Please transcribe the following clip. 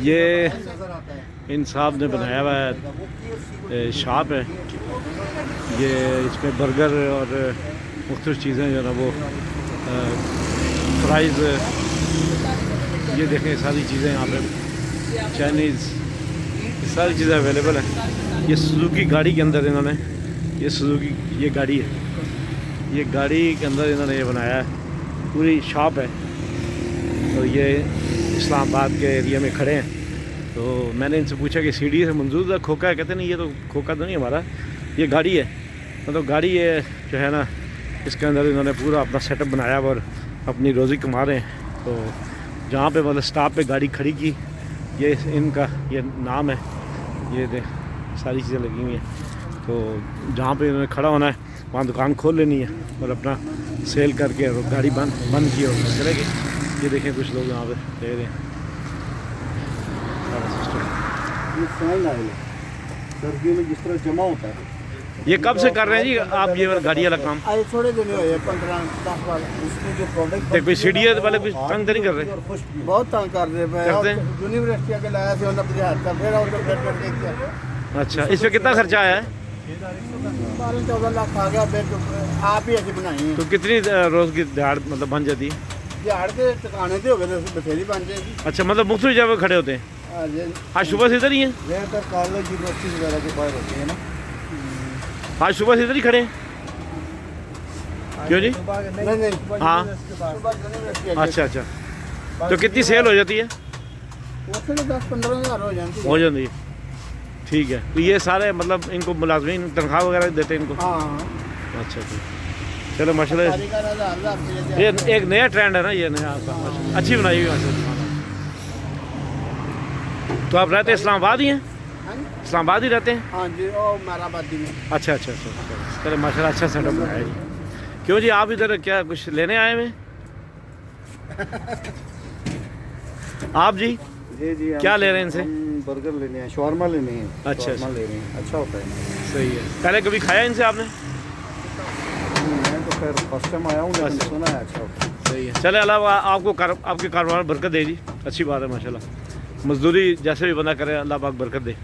ये इन साहब ने बनाया हुआ है शॉप है। ये इसमें बर्गर और मुख्तलिफ चीज़ें जो है ना वो फ्राइज़, ये देखें सारी चीज़ें यहाँ पे चाइनीज़ सारी चीज़ें अवेलेबल हैं। ये सुजुकी गाड़ी के अंदर इन्होंने, ये सुजुकी ये गाड़ी है, ये गाड़ी के अंदर इन्होंने ये बनाया है, पूरी शॉप है। और ये इस्लामाबाद के एरिया में खड़े हैं। तो मैंने इनसे पूछा कि सीढ़ी से मंजूर है, खोखा है? कहते नहीं, ये तो खोखा तो नहीं हमारा, ये गाड़ी है। मतलब गाड़ी ये जो है ना, इसके अंदर इन्होंने पूरा अपना सेटअप बनाया और अपनी रोज़ी कमा रहे हैं। तो जहाँ पे मतलब स्टॉप पे गाड़ी खड़ी की, ये इनका ये नाम है। ये देख सारी चीज़ें लगी हुई हैं। तो जहाँ पे इन्होंने खड़ा होना है वहाँ दुकान खोल लेनी है और अपना सेल करके और गाड़ी बंद की और चले गए। ये देखें कुछ लोग यहाँ पे देख रहे हैं। ये फाइन आयल है, सर्दियों में जिस तरह जमा होता है। ये कब से कर रहे हैं जी आप ये गाड़ी वाला काम? आज थोड़े दिन हुए 15-10 बार। इसमें जो प्रोडक्ट कोई सीढ़ी वाले कुछ तंग तो नहीं कर रहे? बहुत तंग कर रहे करते हैं? यूनिवर्सिटी के लाया थे 50,000 का, फिर और अच्छा, इसमें कितना खर्चा आया है? 12-14 लाख आ गया। फिर आप ही ऐसी बनाई है तो कितनी रोज़ की दिहाड़ मतलब बन जाती है? दिहाड़ के टिकाने थे हो गए, बथेरी बन जाएगी। अच्छा, मतलब मुख्तलिफ जगह खड़े होते हैं। आज सुबह से इधर ही हैं? ज़्यादातर कॉलेज यूनिवर्सिटी वगैरह के बाहर होती है ना। आज सुबह से इधर ही खड़े हैं? क्यों जी? नहीं हाँ, अच्छा अच्छा। तो कितनी सेल हो जाती है? उससे 10-15 हज़ार हो जाती है। हो जाती है, ठीक है। तो ये सारे मतलब इनको मुलाजमीन तनख्वाह वगैरह देते हैं इनको? हाँ। अच्छा ठीक, चलो माशाल्लाह। ये एक नया ट्रेंड है ना, ये नया आपका माशाल्लाह अच्छी बनाई हुई माशाल्लाह। तो आप रहते इस्लामाबाद ही हैं? इस्लामाबाद ही रहते हैं? हाँ जी, और मेराबादी में। अच्छा अच्छा अच्छा, चलो माशाल्लाह अच्छा सेटअप बनाया जी। क्यों जी, आप इधर क्या कुछ लेने आए हैं? आप जी जी क्या ले रहे हैं इनसे? बर्गर लेने हैं, शॉर्मा लेने हैं। अच्छा अच्छा, ले रहे हैं, अच्छा होता है। सही है। पहले कभी खाया इनसे आपने? मैं तो खैर फर्स्ट टाइम आया हूँ, लेकिन सुना है अच्छा होता है। सही है। चले, अल्लाह आपको आपके कारोबार में बरकत दे जी, अच्छी बात है माशाल्लाह। मजदूरी जैसे भी बंदा करे अल्लाह पाक बरकत दे।